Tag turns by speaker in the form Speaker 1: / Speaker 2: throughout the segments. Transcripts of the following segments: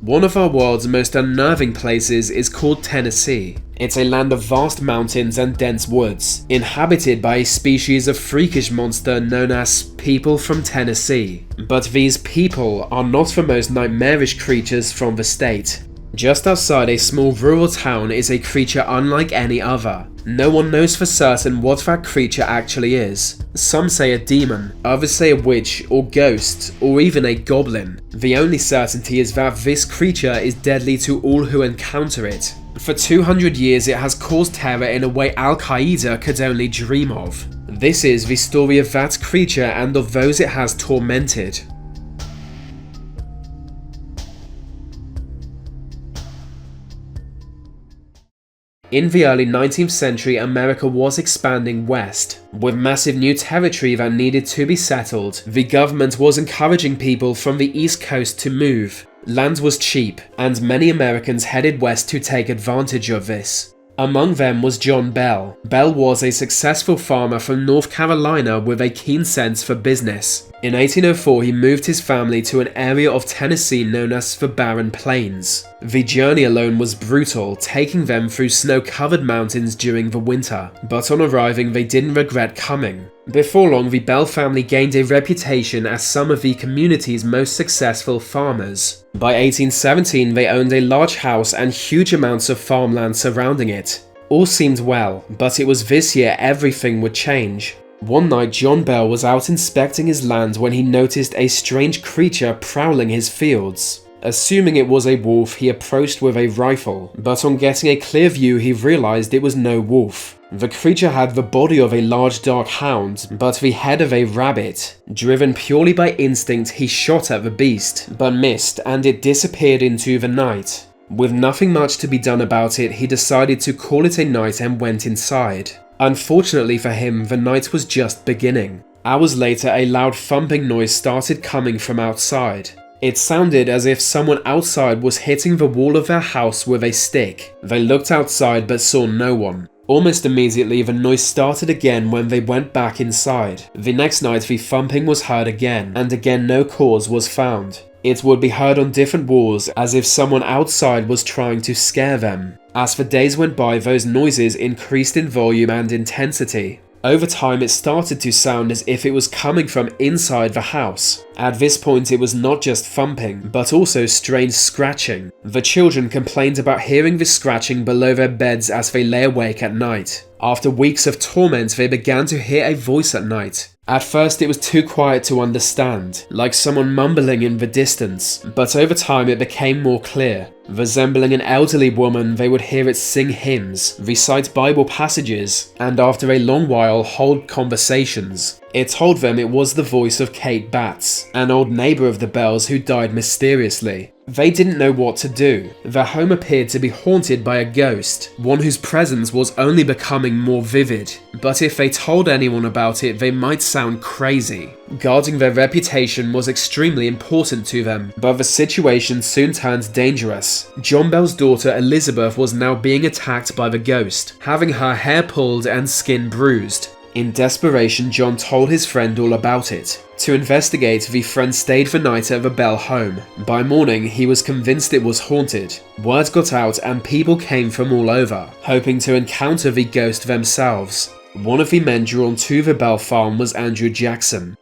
Speaker 1: One of our world's most unnerving places is called Tennessee. It's a land of vast mountains and dense woods, inhabited by a species of freakish monster known as people from Tennessee. But these people are not the most nightmarish creatures from the state. Just outside a small rural town is a creature unlike any other. No one knows for certain what that creature actually is. Some say a demon, others say a witch or ghost, or even a goblin. The only certainty is that this creature is deadly to all who encounter it. For 200 years it has caused terror in a way Al-Qaeda could only dream of. This is the story of that creature and of those it has tormented. In the early 19th century, America was expanding west. With massive new territory that needed to be settled, the government was encouraging people from the East Coast to move. Land was cheap, and many Americans headed west to take advantage of this. Among them was John Bell. Bell was a successful farmer from North Carolina with a keen sense for business. In 1804, he moved his family to an area of Tennessee known as the Barren Plains. The journey alone was brutal, taking them through snow-covered mountains during the winter, but on arriving they didn't regret coming. Before long, the Bell family gained a reputation as some of the community's most successful farmers. By 1817, they owned a large house and huge amounts of farmland surrounding it. All seemed well, but it was this year everything would change. One night, John Bell was out inspecting his land when he noticed a strange creature prowling his fields. Assuming it was a wolf, he approached with a rifle, but on getting a clear view he realized it was no wolf. The creature had the body of a large dark hound, but the head of a rabbit. Driven purely by instinct, he shot at the beast, but missed and it disappeared into the night. With nothing much to be done about it, he decided to call it a night and went inside. Unfortunately for him, the night was just beginning. Hours later, a loud thumping noise started coming from outside. It sounded as if someone outside was hitting the wall of their house with a stick. They looked outside but saw no one. Almost immediately, the noise started again when they went back inside. The next night, the thumping was heard again, and again no cause was found. It would be heard on different walls as if someone outside was trying to scare them. As the days went by, those noises increased in volume and intensity. Over time, it started to sound as if it was coming from inside the house. At this point, it was not just thumping, but also strange scratching. The children complained about hearing the scratching below their beds as they lay awake at night. After weeks of torment, they began to hear a voice at night. At first it was too quiet to understand, like someone mumbling in the distance, but over time it became more clear. Resembling an elderly woman, they would hear it sing hymns, recite Bible passages, and after a long while hold conversations. It told them it was the voice of Kate Batts, an old neighbor of the Bells who died mysteriously. They didn't know what to do. Their home appeared to be haunted by a ghost, one whose presence was only becoming more vivid. But if they told anyone about it, they might sound crazy. Guarding their reputation was extremely important to them, but the situation soon turned dangerous. John Bell's daughter Elizabeth was now being attacked by the ghost, having her hair pulled and skin bruised. In desperation, John told his friend all about it. To investigate, the friend stayed the night at the Bell home. By morning, he was convinced it was haunted. Word got out and people came from all over, hoping to encounter the ghost themselves. One of the men drawn to the Bell farm was Andrew Jackson.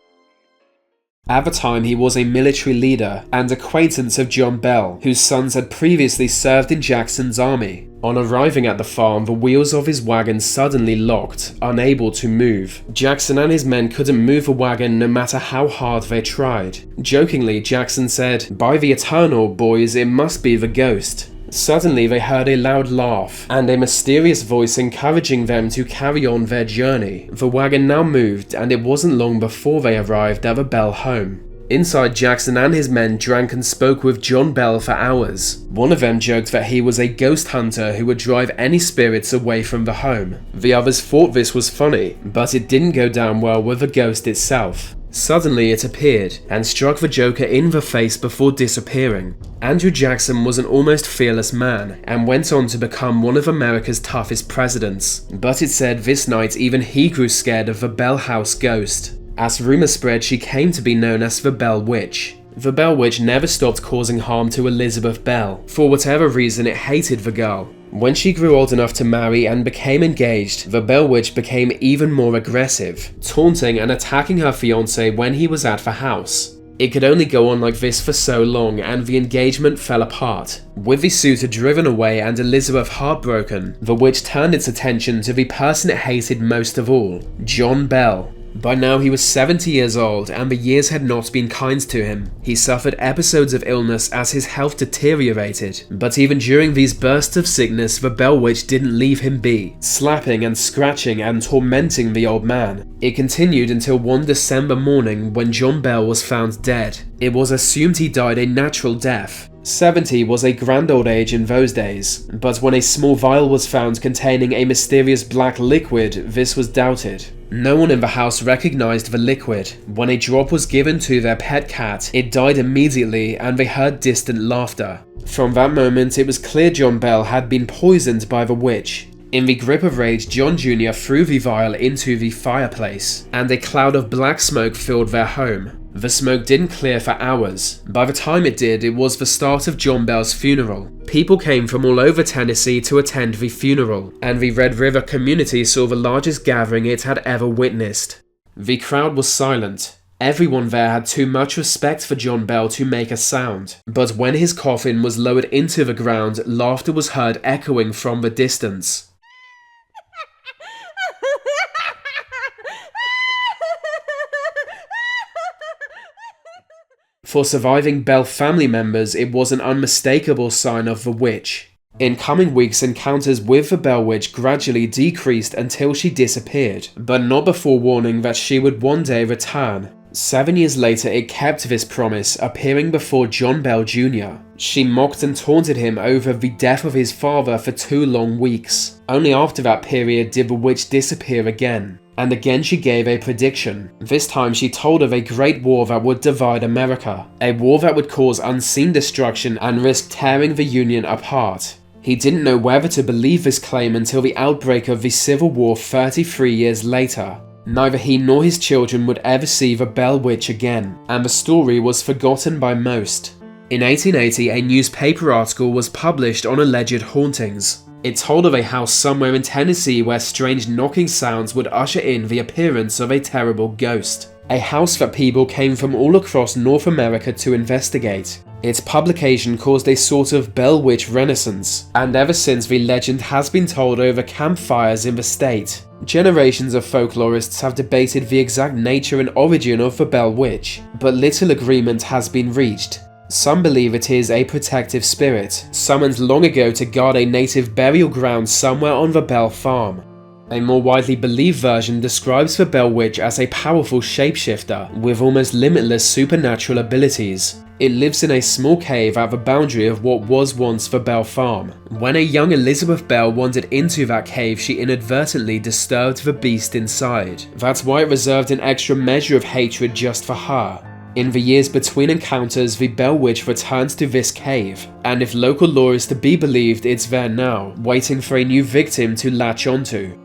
Speaker 1: At the time, he was a military leader and acquaintance of John Bell, whose sons had previously served in Jackson's army. On arriving at the farm, the wheels of his wagon suddenly locked, unable to move. Jackson and his men couldn't move the wagon no matter how hard they tried. Jokingly, Jackson said, "By the Eternal, boys, it must be the ghost." Suddenly, they heard a loud laugh and a mysterious voice encouraging them to carry on their journey. The wagon now moved, and it wasn't long before they arrived at the Bell home. Inside, Jackson and his men drank and spoke with John Bell for hours. One of them joked that he was a ghost hunter who would drive any spirits away from the home. The others thought this was funny, but it didn't go down well with the ghost itself. Suddenly it appeared and struck the Joker in the face before disappearing. Andrew Jackson was an almost fearless man and went on to become one of America's toughest presidents. But it said this night even he grew scared of the Bell House ghost. As rumors spread, she came to be known as the Bell Witch. The Bell Witch never stopped causing harm to Elizabeth Bell. For whatever reason, it hated the girl. When she grew old enough to marry and became engaged, the Bell Witch became even more aggressive, taunting and attacking her fiancé when he was at the house. It could only go on like this for so long, and the engagement fell apart. With the suitor driven away and Elizabeth heartbroken, the witch turned its attention to the person it hated most of all, John Bell. By now he was 70 years old, and the years had not been kind to him. He suffered episodes of illness as his health deteriorated, but even during these bursts of sickness, the Bell Witch didn't leave him be, slapping and scratching and tormenting the old man. It continued until one December morning when John Bell was found dead. It was assumed he died a natural death. 70 was a grand old age in those days, but when a small vial was found containing a mysterious black liquid, this was doubted. No one in the house recognized the liquid. When a drop was given to their pet cat, it died immediately and they heard distant laughter. From that moment, it was clear John Bell had been poisoned by the witch. In the grip of rage, John Jr. threw the vial into the fireplace, and a cloud of black smoke filled their home. The smoke didn't clear for hours. By the time it did, it was the start of John Bell's funeral. People came from all over Tennessee to attend the funeral, and the Red River community saw the largest gathering it had ever witnessed. The crowd was silent. Everyone there had too much respect for John Bell to make a sound. But when his coffin was lowered into the ground, laughter was heard echoing from the distance. For surviving Bell family members, it was an unmistakable sign of the witch. In coming weeks, encounters with the Bell Witch gradually decreased until she disappeared, but not before warning that she would one day return. 7 years later, it kept this promise, appearing before John Bell Jr. She mocked and taunted him over the death of his father for 2 long weeks. Only after that period did the witch disappear again. And again she gave a prediction. This time she told of a great war that would divide America. A war that would cause unseen destruction and risk tearing the Union apart. He didn't know whether to believe this claim until the outbreak of the Civil War 33 years later. Neither he nor his children would ever see the Bell Witch again, and the story was forgotten by most. In 1880, a newspaper article was published on alleged hauntings. It told of a house somewhere in Tennessee where strange knocking sounds would usher in the appearance of a terrible ghost. A house that people came from all across North America to investigate. Its publication caused a sort of Bell Witch renaissance, and ever since the legend has been told over campfires in the state. Generations of folklorists have debated the exact nature and origin of the Bell Witch, but little agreement has been reached. Some believe it is a protective spirit, summoned long ago to guard a native burial ground somewhere on the Bell farm. A more widely believed version describes the Bell Witch as a powerful shapeshifter with almost limitless supernatural abilities. It lives in a small cave at the boundary of what was once the Bell farm. When a young Elizabeth Bell wandered into that cave, she inadvertently disturbed the beast inside. That's why it reserved an extra measure of hatred just for her. In the years between encounters, the Bell Witch returns to this cave, and if local lore is to be believed, it's there now, waiting for a new victim to latch onto.